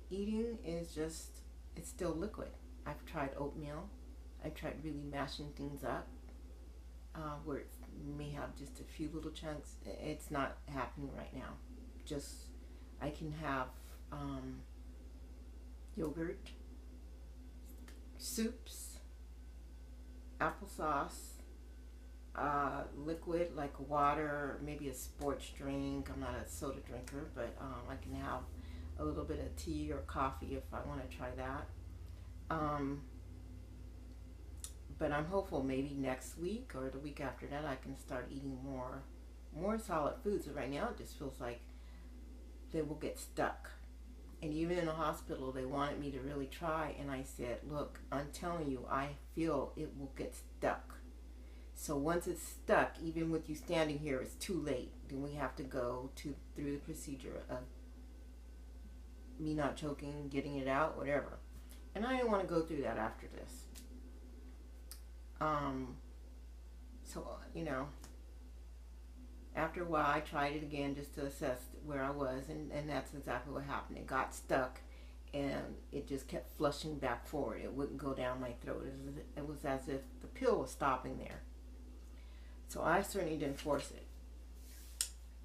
eating is just, it's still liquid. I've tried oatmeal. I've tried really mashing things up, where it may have just a few little chunks. It's not happening right now. Just, I can have yogurt, soups, applesauce, liquid like water, maybe a sports drink. I'm not a soda drinker, but I can have a little bit of tea or coffee if I want to try that. Um, but I'm hopeful maybe next week or the week after that I can start eating more solid foods. But right now it just feels like they will get stuck. And even in the hospital, they wanted me to really try, and I said, "Look, I'm telling you, I feel it will get stuck. So once it's stuck, even with you standing here, it's too late. Then we have to go through the procedure of me not choking, getting it out, whatever." And I didn't want to go through that after this. Um, so after a while, I tried it again just to assess where I was, and that's exactly what happened. It got stuck, and it just kept flushing back forward. It wouldn't go down my throat. It was as if the pill was stopping there. So I certainly didn't force it.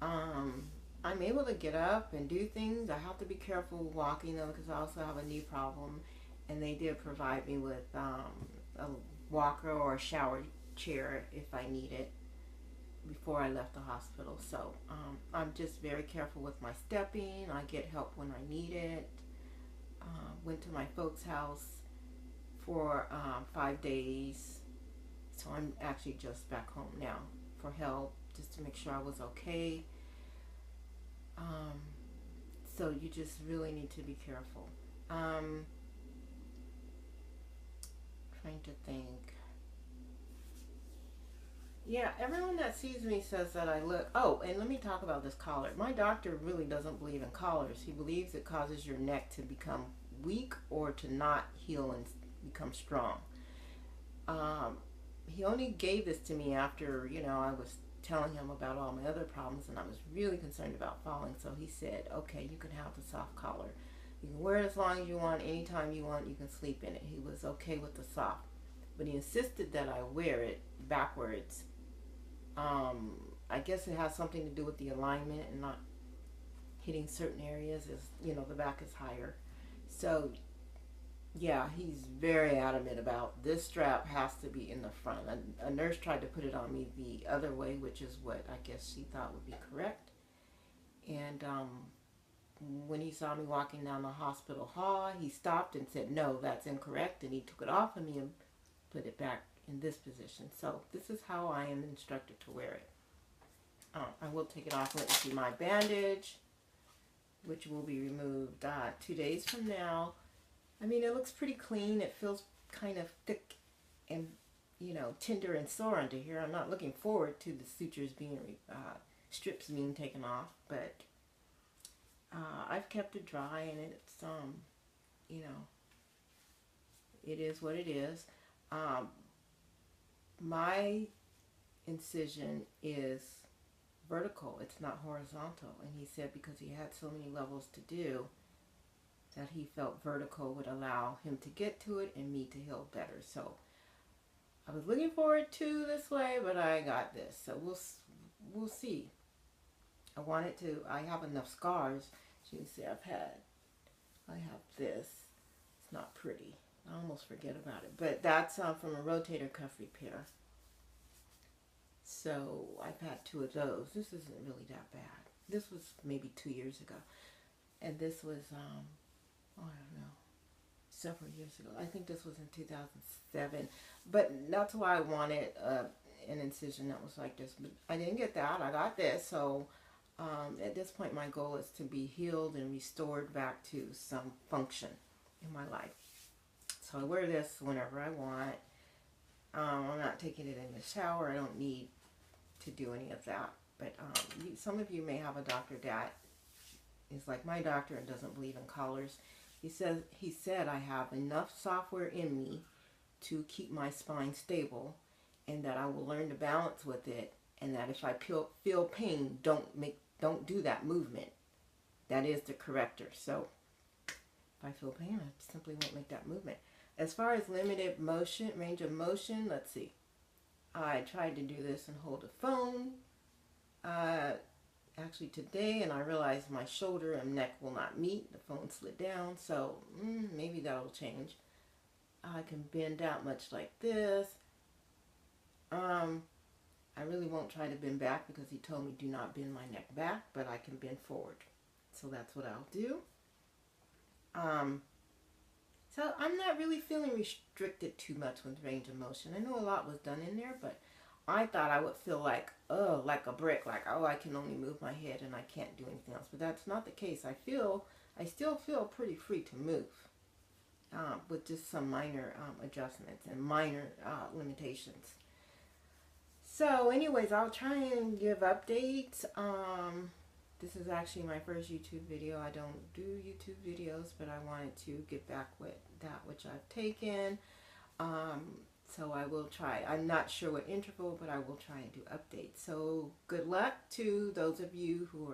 I'm able to get up and do things. I have to be careful walking though, because I also have a knee problem, and they did provide me with a walker or a shower chair if I need it before I left the hospital. So I'm just very careful with my stepping. I get help when I need it. Went to my folks' house for 5 days. So I'm actually just back home now for help, just to make sure I was okay. Um, so you just really need to be careful. Trying to think. Yeah, everyone that sees me says that I look. Oh, and let me talk about this collar. My doctor really doesn't believe in collars. He believes it causes your neck to become weak or to not heal and become strong. Um, he only gave this to me after, I was telling him about all my other problems, and I was really concerned about falling. So he said, okay, you can have the soft collar. You can wear it as long as you want, anytime you want, you can sleep in it. He was okay with the soft. But he insisted that I wear it backwards. I guess it has something to do with the alignment and not hitting certain areas, as the back is higher. So yeah, he's very adamant about this strap has to be in the front. A nurse tried to put it on me the other way, which is what I guess she thought would be correct. And when he saw me walking down the hospital hall, he stopped and said, "No, that's incorrect." And he took it off of me and put it back in this position. So this is how I am instructed to wear it. I will take it off. Let me see my bandage, which will be removed 2 days from now. I mean, it looks pretty clean. It feels kind of thick and, tender and sore under here. I'm not looking forward to the sutures being, strips being taken off, but I've kept it dry, and it's, it is what it is. My incision is vertical. It's not horizontal. And he said because he had so many levels to do, that he felt vertical would allow him to get to it and me to heal better. So I was looking forward to this way, but I got this. So we'll see. I have enough scars. You can see I have this. It's not pretty. I almost forget about it. But that's from a rotator cuff repair. So I've had 2 of those. This isn't really that bad. This was maybe 2 years ago. And this was, I don't know, several years ago. I think this was in 2007. But that's why I wanted an incision that was like this. But I didn't get that. I got this. So at this point, my goal is to be healed and restored back to some function in my life. So I wear this whenever I want. I'm not taking it in the shower. I don't need to do any of that. But some of you may have a doctor that is like my doctor and doesn't believe in collars. He said I have enough software in me to keep my spine stable, and that I will learn to balance with it, and that if I feel pain, don't do that movement. That is the corrector. So if If I feel pain, I simply won't make that movement. As far as limited motion, range of motion, let's see. I tried to do this and hold a phone actually today, and I realized my shoulder and neck will not meet. The phone slid down, so maybe that'll change. I can bend out much like this. I really won't try to bend back because he told me do not bend my neck back, but I can bend forward. So that's what I'll do. So I'm not really feeling restricted too much with range of motion. I know a lot was done in there, but I thought I would feel like, oh, like a brick, like, oh, I can only move my head and I can't do anything else. But that's not the case. I still feel pretty free to move with just some minor adjustments and minor limitations. So anyways, I'll try and give updates. This is actually my first YouTube video. I don't do YouTube videos, but I wanted to get back with that which I've taken. So I will try. I'm not sure what interval, but I will try and do updates. So good luck to those of you who are